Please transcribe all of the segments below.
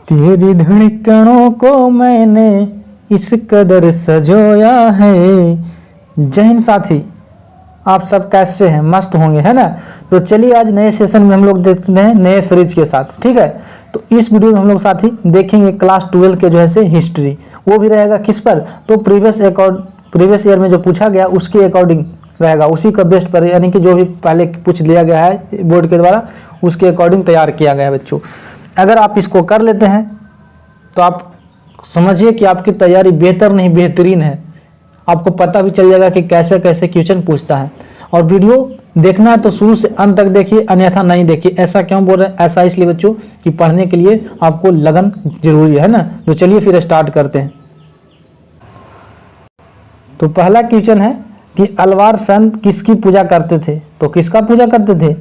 तेरी धड़कनों को मैंने इस कदर सजोया है। जय हिंद साथी, आप सब कैसे हैं? मस्त होंगे, है ना। तो चलिए आज नए सेशन में हम लोग देखते हैं नए सीरीज के साथ, ठीक है। तो इस वीडियो में हम लोग साथी देखेंगे क्लास 12 के जो है से हिस्ट्री। वो भी रहेगा किस पर? तो प्रीवियस ईयर में जो पूछा गया उसके अकॉर्डिंग रहेगा, उसी का बेस्ट पर, यानी कि जो भी पहले पूछ लिया गया है बोर्ड के द्वारा उसके अकॉर्डिंग तैयार किया गया है बच्चों। अगर आप इसको कर लेते हैं तो आप समझिए कि आपकी तैयारी बेहतर नहीं बेहतरीन है। आपको पता भी चल जाएगा कि कैसे कैसे क्वेश्चन पूछता है। और वीडियो देखना है तो शुरू से अंत तक देखिए, अन्यथा नहीं देखिए। ऐसा क्यों बोल रहे हैं? ऐसा इसलिए बच्चों कि पढ़ने के लिए आपको लगन जरूरी है ना। तो चलिए फिर स्टार्ट करते हैं। तो पहला क्वेश्चन है कि अलवार संत किसकी पूजा करते थे? तो किसका पूजा करते थे?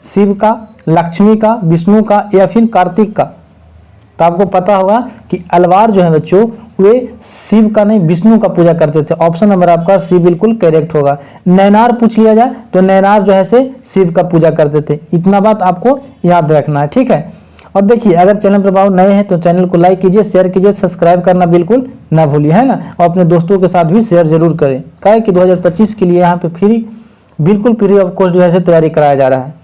शिव का, लक्ष्मी का, विष्णु का या फिर कार्तिक का? तो आपको पता होगा कि अलवार जो है बच्चों वे शिव का नहीं विष्णु का पूजा करते थे। ऑप्शन नंबर आपका सी बिल्कुल करेक्ट होगा। नैनार पूछ लिया जाए तो नैनार जो है से शिव का पूजा करते थे। इतना बात आपको याद रखना है, ठीक है। और देखिए अगर चैनल पर आप नए हैं तो चैनल को लाइक कीजिए, शेयर कीजिए, सब्सक्राइब करना बिल्कुल ना भूलिए, है ना। और अपने दोस्तों के साथ भी शेयर जरूर करें। क्या है कि 2025 के लिए यहाँ पे बिल्कुल फ्री ऑफ कॉस्ट जो है तैयारी कराया जा रहा है।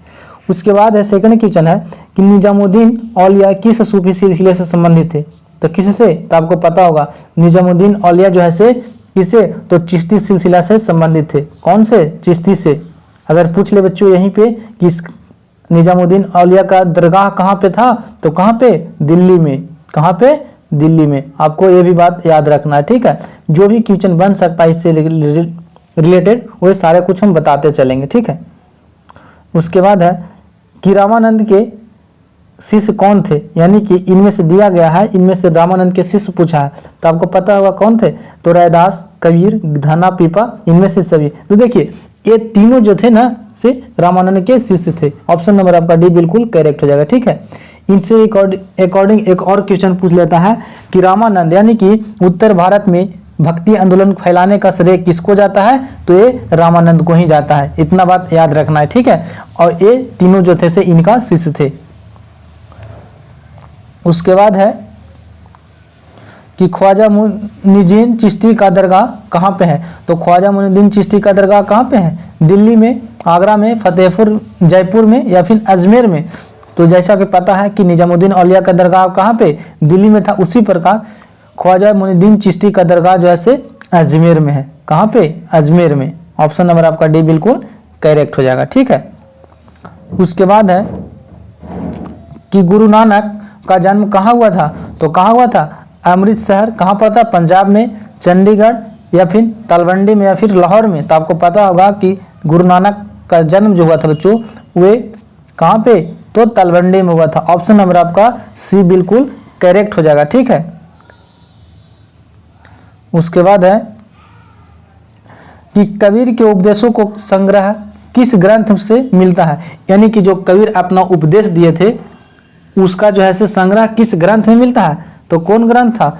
उसके बाद है सेकंड क्वेश्चन है कि निजामुद्दीन औलिया किस सूफी सिलसिले से संबंधित थे? तो किससे? तो आपको पता होगा निजामुद्दीन औलिया जो है से किससे? तो चिश्ती सिलसिला से संबंधित थे। कौन से? चिश्ती से। अगर पूछ ले बच्चों यहीं पे कि निजामुद्दीन औलिया का दरगाह कहाँ पे था? तो कहाँ पे? दिल्ली में। कहाँ पे? दिल्ली में। आपको ये भी बात याद रखना है, ठीक है। जो भी क्वेश्चन बन सकता है इससे रिलेटेड वो सारे कुछ हम बताते चलेंगे, ठीक है। उसके बाद है कि रामानंद के शिष्य कौन थे? यानी कि इनमें से दिया गया है, इनमें से रामानंद के शिष्य पूछा है तो आपको पता होगा कौन थे? तो रैदास, कबीर, घना, पीपा, इनमें से सभी। तो देखिए ये तीनों जो थे ना से रामानंद के शिष्य थे। ऑप्शन नंबर आपका डी बिल्कुल करेक्ट हो जाएगा, ठीक है। इनसे अकॉर्डिंग एक और क्वेश्चन पूछ लेता है कि रामानंद यानी कि उत्तर भारत में भक्ति आंदोलन फैलाने का श्रेय किसको जाता है? तो ये रामानंद को ही जाता है। इतना बात याद रखना है, ठीक है। और ये तीनों जो थे से इनका शिष्य थे। उसके बाद है कि ख्वाजा मुइनुद्दीन चिश्ती का दरगाह कहाँ पे है? तो ख्वाजा मुइनुद्दीन चिश्ती का दरगाह कहाँ पे है? दिल्ली में, आगरा में, फतेहपुर, जयपुर में या फिर अजमेर में? तो जैसा कि पता है कि निजामुद्दीन औलिया का दरगाह कहाँ पे? दिल्ली में था। उसी प्रकार ख्वाजा मुइनुद्दीन चिश्ती का दरगाह जो है से अजमेर में है। कहाँ पे? अजमेर में। ऑप्शन नंबर आपका डी बिल्कुल करेक्ट हो जाएगा, ठीक है। उसके बाद है कि गुरु नानक का जन्म कहाँ हुआ था? तो कहाँ हुआ था? अमृतसर। कहाँ पर था? पंजाब में, चंडीगढ़ या फिर तलवंडी में या फिर लाहौर में? तो आपको पता होगा कि गुरु नानक का जन्म जो हुआ था बच्चों वे कहाँ पे? तो तलवंडी में हुआ था। ऑप्शन नंबर आपका सी बिल्कुल करेक्ट हो जाएगा, ठीक है। उसके बाद है कि कबीर के उपदेशों को संग्रह किस ग्रंथ से मिलता है? यानी कि जो कबीर अपना उपदेश दिए थे उसका जो है से संग्रह किस ग्रंथ में मिलता है? तो कौन ग्रंथ था?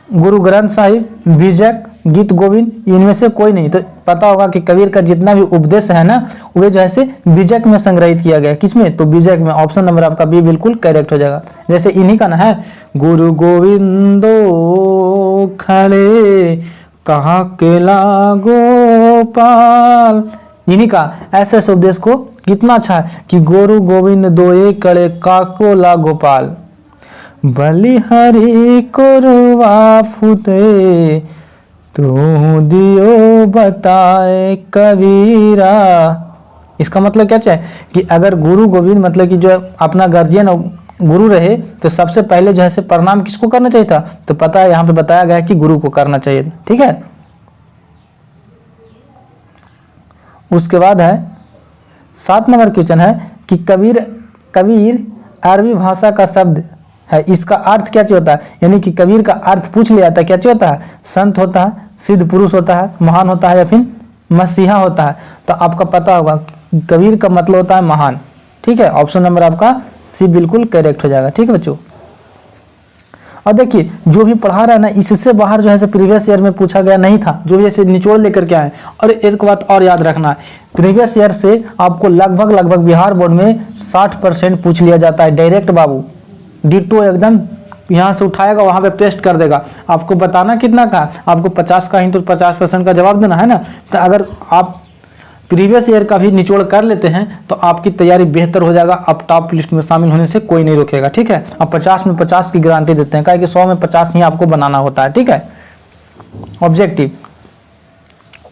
गुरु ग्रंथ साहिब, बीजक, गीत गोविंद, इनमें से कोई नहीं। तो पता होगा कि कबीर का जितना भी उपदेश है ना वे जो है से बीजक में संग्रहित किया गया। किसमें? तो बीजक में। ऑप्शन नंबर आपका बी बिल्कुल करेक्ट हो जाएगा। जैसे इन्हीं का ना है गुरु गोविंदो खड़े कहाँ के गोपाल, इन्हीं का ऐसे उपदेश को कितना अच्छा है कि गुरु गोविंद दोए कड़े काको ला गोपाल, बलिहरि कोरवा फुते तू दियो बताए कबीरा। इसका मतलब क्या है कि अगर गुरु गोविंद मतलब कि जो अपना गार्जियन गुरु रहे तो सबसे पहले जो है से प्रणाम किसको करना चाहिए था? तो पता है यहाँ पे बताया गया कि गुरु को करना चाहिए, ठीक है। उसके बाद है 7 नंबर क्वेश्चन है कि कबीर अरबी भाषा का शब्द है, इसका अर्थ क्या होता है? यानी कि कबीर का अर्थ पूछ लिया था, क्या होता है? संत होता है, सिद्ध पुरुष होता है, महान होता है या फिर मसीहा होता है? तो आपका पता होगा कबीर का मतलब होता है महान, ठीक है। ऑप्शन नंबर आपका सी बिल्कुल करेक्ट हो जाएगा, ठीक है बच्चों। और देखिए जो भी पढ़ा रहा है ना इससे बाहर जो है से प्रीवियस ईयर में पूछा गया नहीं था, जो भी ऐसे निचोड़ लेकर के आए। और एक बात और याद रखना है, प्रीवियस ईयर से आपको लगभग बिहार बोर्ड में 60% पूछ लिया जाता है डायरेक्ट बाबू, डिटो एकदम यहाँ से उठाएगा वहाँ पे पेस्ट कर देगा। आपको बताना कितना का, आपको 50 का इंटू 50% का जवाब देना है ना। तो अगर आप प्रीवियस ईयर का भी निचोड़ कर लेते हैं तो आपकी तैयारी बेहतर हो जाएगा। आप टॉप लिस्ट में शामिल होने से कोई नहीं रोकेगा, ठीक है। आप 50 में 50 की गारंटी देते हैं, क्या कि 100 में 50 ही आपको बनाना होता है, ठीक है, ऑब्जेक्टिव।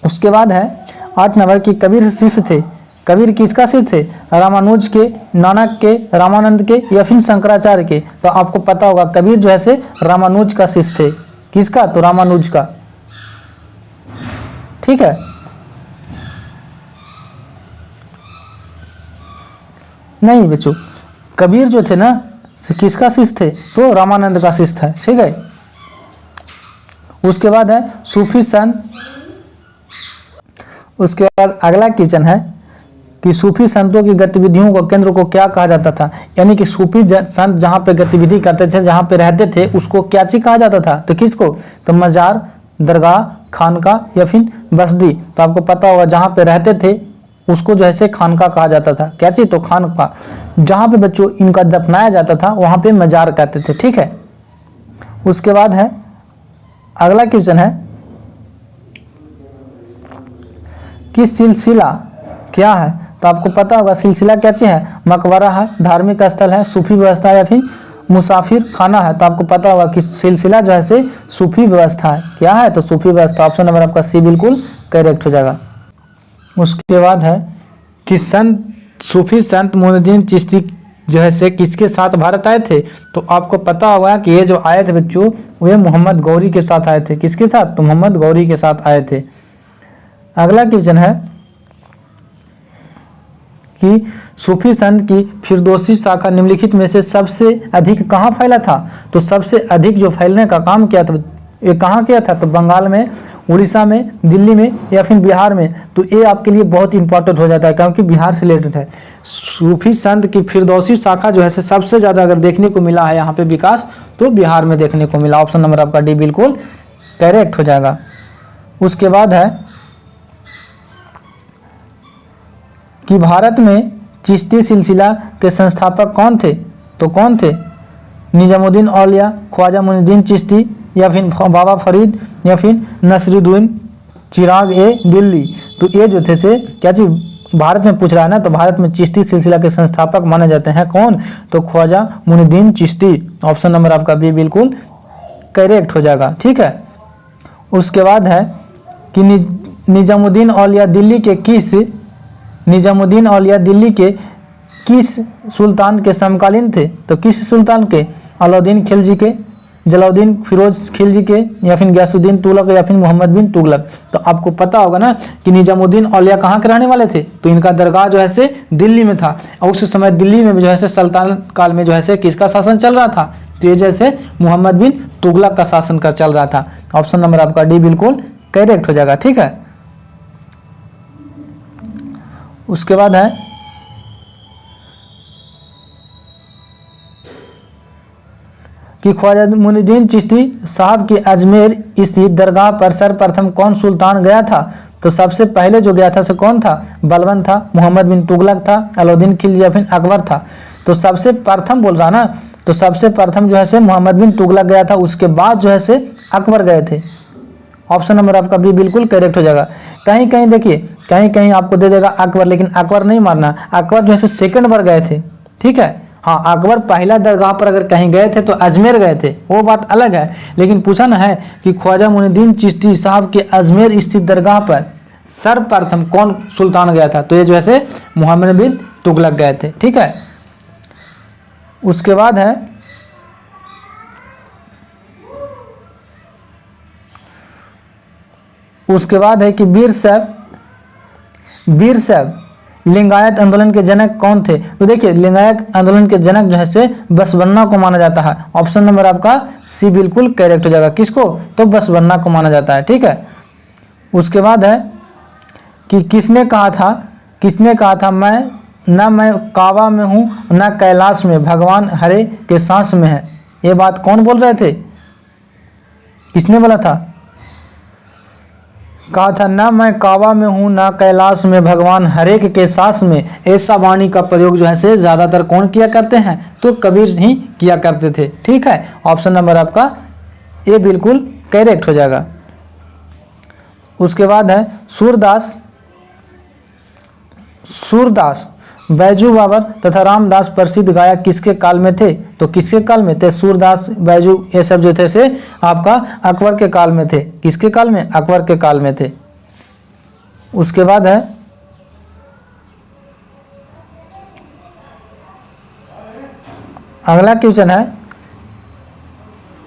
उसके बाद है 8 नंबर की कबीर शिष्य थे। कबीर किसका शिष्य थे? रामानुज के, नानक के, रामानंद के या फिर शंकराचार्य के। तो आपको पता होगा कबीर जो है से रामानुज का शिष्य थे। किसका? तो रामानुज का, ठीक है। नहीं बच्चों, कबीर जो थे ना किसका शिष्य थे? तो रामानंद का शिष्य था, ठीक है। उसके बाद है सूफी संत। उसके बाद अगला क्वेश्चन है कि सूफी संतों की गतिविधियों को केंद्र को क्या कहा जाता था? यानी कि सूफी संत जहाँ पे गतिविधि करते थे, जहाँ पे रहते थे, उसको क्या चीज कहा जाता था? तो किसको? तो मजार, दरगाह, खानका या फिर बस्ती। तो आपको पता होगा जहाँ पे रहते थे उसको जो है से खानका कहा जाता था। क्या चीज? तो खानका। जहाँ पे बच्चों इनका दफनाया जाता था वहाँ पे मजार कहते थे, ठीक है। उसके बाद है अगला क्वेश्चन है कि सिलसिला क्या है? तो आपको पता होगा सिलसिला क्या चीज है? मकबरा है, धार्मिक स्थल है, सूफी व्यवस्था या फिर मुसाफिर खाना है। तो आपको पता होगा कि सिलसिला जो है से सूफी व्यवस्था है। क्या है? तो सूफी व्यवस्था। ऑप्शन नंबर आपका सी बिल्कुल करेक्ट हो जाएगा। उसके बाद है कि सूफी संत मोइनुद्दीन चिश्ती जो है से किसके साथ भारत आए थे? तो आपको पता होगा कि ये जो आए थे बच्चों वे मोहम्मद गौरी के साथ आए थे। किसके साथ? तो मोहम्मद गौरी के साथ आए थे। अगला क्वेश्चन है कि सूफी संत की फिरदौसी शाखा निम्नलिखित में से सबसे अधिक कहाँ फैला था? तो सबसे अधिक जो फैलने का काम किया था ये कहाँ किया था? तो बंगाल में, उड़ीसा में, दिल्ली में या फिर बिहार में। तो ये आपके लिए बहुत इंपॉर्टेंट हो जाता है क्योंकि बिहार से रिलेटेड है। सूफी संत की फिरदौसी शाखा जो है सबसे ज़्यादा अगर देखने को मिला है यहाँ पे विकास, तो बिहार में देखने को मिला। ऑप्शन नंबर आपका डी बिल्कुल करेक्ट हो जाएगा। उसके बाद है कि भारत में चिश्ती सिलसिला के संस्थापक कौन थे? तो कौन थे? निजामुद्दीन औलिया, ख्वाजा मुइनुद्दीन चिश्ती या फिर बाबा फरीद या फिर नसरुद्दीन चिराग ए दिल्ली। तो ये जो थे से क्या चीज भारत में पूछ रहा है ना, तो भारत में चिश्ती सिलसिला के संस्थापक माने जाते हैं कौन? तो ख्वाजा मुइनुद्दीन चिश्ती। ऑप्शन नंबर आपका बी बिल्कुल करेक्ट हो जाएगा, ठीक है। उसके बाद है कि निजामुद्दीन औलिया दिल्ली के किस सुल्तान के समकालीन थे? तो किस सुल्तान के? अलाउद्दीन खिलजी के, जलालुद्दीन फिरोज खिलजी के या फिर गयासुद्दीन तुगलक या फिर मोहम्मद बिन तुगलक। तो आपको पता होगा ना कि निजामुद्दीन औलिया कहाँ के रहने वाले थे? तो इनका दरगाह जो है से दिल्ली में था। और उस समय दिल्ली में जो है से सल्तनत काल में जो है से किसका शासन चल रहा था? तो ये जैसे मोहम्मद बिन तुगलक का शासन का चल रहा था। ऑप्शन नंबर आपका डी बिल्कुल करेक्ट हो जाएगा, ठीक है। उसके बाद है कि ख्वाजा मुइनुद्दीन चिश्ती साहब की अजमेर स्थित दरगाह पर सर्वप्रथम कौन सुल्तान गया था? तो सबसे पहले जो गया था से कौन था? बलबन था, मोहम्मद बिन तुगलक था, अलाउद्दीन खिलजी या फिर अकबर था। तो सबसे प्रथम बोल रहा ना, तो सबसे प्रथम जो है से मोहम्मद बिन तुगलक गया था, उसके बाद जो है से अकबर गए थे। ऑप्शन नंबर आपका बी बिल्कुल करेक्ट हो जाएगा। कहीं कहीं देखिए, कहीं कहीं आपको दे देगा अकबर, लेकिन अकबर नहीं मारना। अकबर जो है सेकंड बार गए थे, ठीक है। हाँ, अकबर पहला दरगाह पर अगर कहीं गए थे तो अजमेर गए थे, वो बात अलग है। लेकिन पूछा ना है कि ख्वाजा मुइनुद्दीन चिश्ती साहब के अजमेर स्थित दरगाह पर सर्वप्रथम कौन सुल्तान गया था? तो ये जो है मोहम्मद बिन तुगलक गए थे, ठीक है। उसके बाद है कि वीर साहब लिंगायत आंदोलन के जनक कौन थे? तो देखिए लिंगायत आंदोलन के जनक जो है से बसवन्ना को माना जाता है। ऑप्शन नंबर आपका सी बिल्कुल करेक्ट हो जाएगा। किसको? तो बसवन्ना को माना जाता है, ठीक है। उसके बाद है कि किसने कहा था मैं काबा में हूँ न कैलाश में, भगवान हरे के सांस में है। ये बात कौन बोल रहे थे? किसने बोला था? कहा था ना मैं काबा में हूँ ना कैलाश में, भगवान हरेक के सास में। ऐसा वाणी का प्रयोग जो है से ज़्यादातर कौन किया करते हैं, तो कबीर ही किया करते थे। ठीक है, ऑप्शन नंबर आपका ए बिल्कुल करेक्ट हो जाएगा। उसके बाद है सूरदास। सूरदास बैजू बाबर तथा रामदास प्रसिद्ध गायक किसके काल में थे, तो किसके काल में थे? सूरदास, बैजू, ये सब जो थे से आपका अकबर के काल में थे। किसके काल में? अकबर के काल में थे। उसके बाद है अगला क्वेश्चन है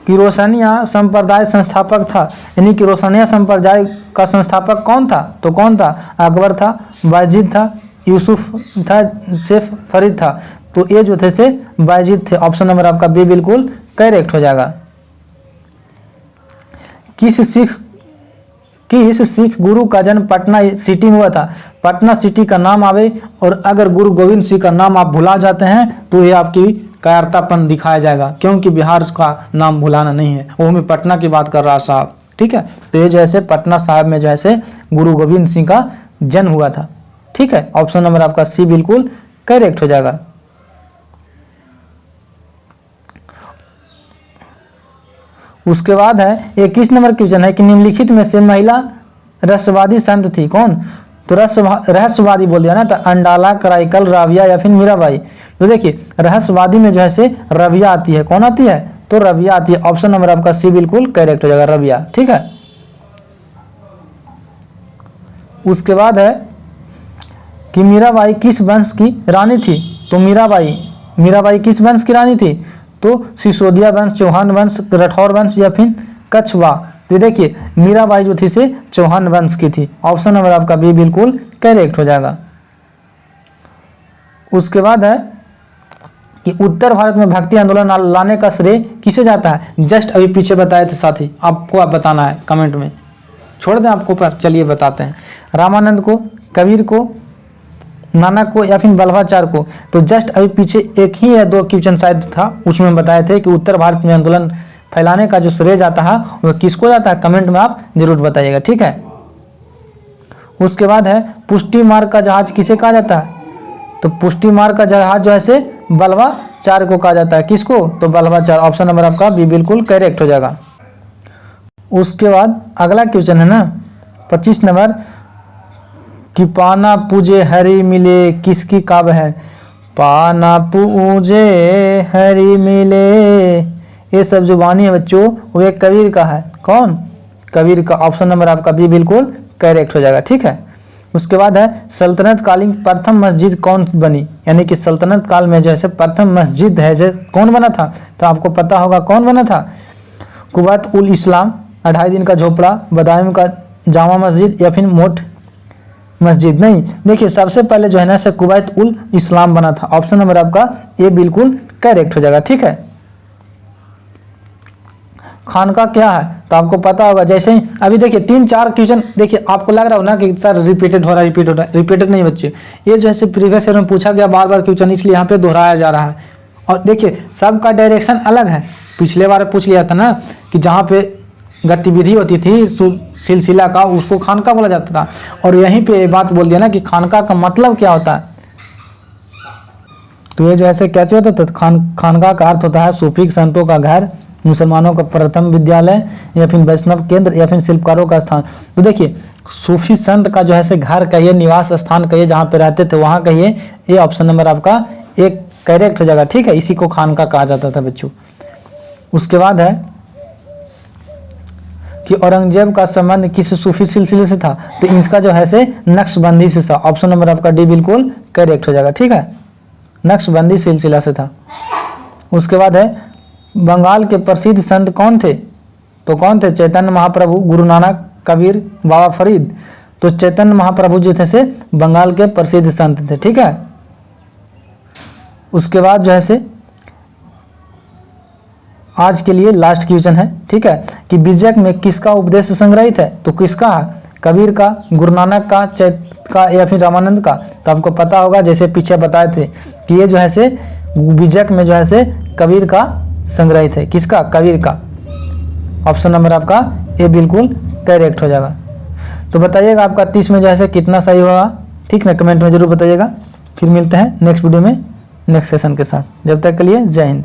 कि रोशनिया संप्रदाय संस्थापक था, यानी कि रोशनिया संप्रदाय का संस्थापक कौन था, तो कौन था? अकबर था, बायजीद था, यूसुफ था, शेख फरीद था। तो ये जो थे से बायजीद थे। ऑप्शन नंबर आपका बी बिल्कुल करेक्ट हो जाएगा। किस सिख गुरु का जन्म पटना सिटी में हुआ था? पटना सिटी का नाम आवे और अगर गुरु गोविंद सिंह का नाम आप भुला जाते हैं तो ये आपकी कायरतापन दिखाया जाएगा, क्योंकि बिहार का नाम भुलाना नहीं है, वो मैं पटना की बात कर रहा साहब। ठीक है, तो ये जैसे पटना साहब में जैसे गुरु गोविंद सिंह का जन्म हुआ था। ठीक है, ऑप्शन नंबर आपका सी बिल्कुल करेक्ट हो जाएगा। उसके बाद है 21 नंबर क्वेश्चन है कि निम्नलिखित में से महिला रहस्यवादी संत थी कौन? तो रहस्यवादी बोल दिया ना, तो अंडाला, कराईकल, राबिया या फिर मीराबाई। तो देखिए रहस्यवादी में जो है से रबिया आती है। कौन आती है? तो रबिया आती है। ऑप्शन नंबर आपका सी बिल्कुल करेक्ट हो जाएगा, रबिया। ठीक है, उसके बाद है कि मीराबाई किस वंश की रानी थी? तो मीराबाई किस वंश की रानी थी? तो सिसोदिया वंश, चौहान वंश, राठौर वंश या फिर कछवा। तो देखिए मीराबाई जो थी से चौहान वंश की थी। ऑप्शन नंबर आपका बी बिल्कुल करेक्ट हो जाएगा। उसके बाद है कि उत्तर भारत में भक्ति आंदोलन लाने का श्रेय किसे जाता है? जस्ट अभी पीछे बताए थे साथी, आपको आप बताना है कमेंट में, छोड़ दें आपको पर, चलिए बताते हैं। रामानंद को, कबीर को, नानक को या फिर बल्लभाचार को? तो जस्ट अभी पीछे एक ही या दो क्वेश्चन शायद था, उसमें बताए थे कि उत्तर भारत में आंदोलन फैलाने का जो श्रेय जाता है वह किसको जाता है? कमेंट में आप जरूर बताइएगा। ठीक है, उसके बाद है पुष्टि मार्ग का जहाज किसे कहा जाता है? तो पुष्टि मार्ग का जहाज जो है से बल्लभाचार को कहा जाता है। किसको? तो बल्लभाचार। ऑप्शन नंबर आपका बी बिल्कुल करेक्ट हो जाएगा। उसके बाद अगला क्वेश्चन है ना 25 नंबर कि पाना पूजे हरि मिले किसकी काव्य है? पाना पूजे हरि मिले, ये सब जो वाणी है बच्चों वो एक कबीर का है। कौन? कबीर का। ऑप्शन नंबर आपका बी बिल्कुल करेक्ट हो जाएगा। ठीक है, उसके बाद है सल्तनत कालीन प्रथम मस्जिद कौन बनी? यानी कि सल्तनत काल में जैसे प्रथम मस्जिद है जो कौन बना था? तो आपको पता होगा कौन बना था? कुवैत उल इस्लाम, 2.5 दिन का झोपड़ा, बदायूं का जामा मस्जिद या फिर मोट मस्जिद? नहीं, देखिए सबसे पहले जो है ना से कुवैत उल इस्लाम बना था। ऑप्शन नंबर आपका ए बिल्कुल करेक्ट हो जाएगा। ठीक है, खानका क्या है? तो आपको पता होगा, जैसे ही अभी देखिए 3-4 क्वेश्चन, देखिए आपको लग रहा हो ना कि सर रिपीटेड हो रहा है, रिपीटेड नहीं बच्चे, ये जो है प्रीवियस ईयर में पूछा गया बार बार क्वेश्चन, इसलिए यहाँ पे दोहराया जा रहा है। और देखिए सबका डायरेक्शन अलग है। पिछले बार पूछ लिया था ना कि जहाँ पे गतिविधि होती थी सिलसिला का, उसको खानका बोला जाता था, और यहीं पे बात बोल दिया ना कि खानका का मतलब क्या होता है। तो ये जो ऐसे क्या होता था, खानका का अर्थ होता है सूफी संतों का घर, मुसलमानों का प्रथम विद्यालय या फिर वैष्णव केंद्र या फिर शिल्पकारों का स्थान। तो देखिए सूफी संत का जो है से घर कहिए, निवास स्थान कहिए, जहाँ पे रहते थे वहाँ कहिए, ये ऑप्शन नंबर आपका एक करेक्ट हो जाएगा। ठीक है, इसी को खानका कहा जाता था बच्चों। उसके बाद है कि औरंगजेब का संबंध किस सूफी सिलसिले से था? तो इसका जो है से नक्शबंदी से था। ऑप्शन नंबर आपका डी बिल्कुल करेक्ट हो जाएगा। ठीक है, नक्शबंदी सिलसिला से था। उसके बाद है बंगाल के प्रसिद्ध संत कौन थे? तो कौन थे? चैतन्य महाप्रभु, गुरु नानक, कबीर, बाबा फरीद। तो चैतन्य महाप्रभु जो थे से बंगाल के प्रसिद्ध संत थे। ठीक है, उसके बाद जो है से आज के लिए लास्ट क्वेश्चन है। ठीक है, कि बीजक में किसका उपदेश संग्रहित है? तो किसका है? कबीर का, गुरु नानक का, का या फिर रामानंद का? तो आपको पता होगा, जैसे पीछे बताए थे कि ये जो है से बीजक में जो है से कबीर का संग्रहित है। किसका? कबीर का। ऑप्शन नंबर आपका ए बिल्कुल करेक्ट हो जाएगा। तो तो बताइएगा आपका 30 में जो है कितना सही होगा, ठीक ना, कमेंट में जरूर बताइएगा। फिर मिलते हैं नेक्स्ट वीडियो में नेक्स्ट सेशन के साथ। जब तक के लिए जय हिंद।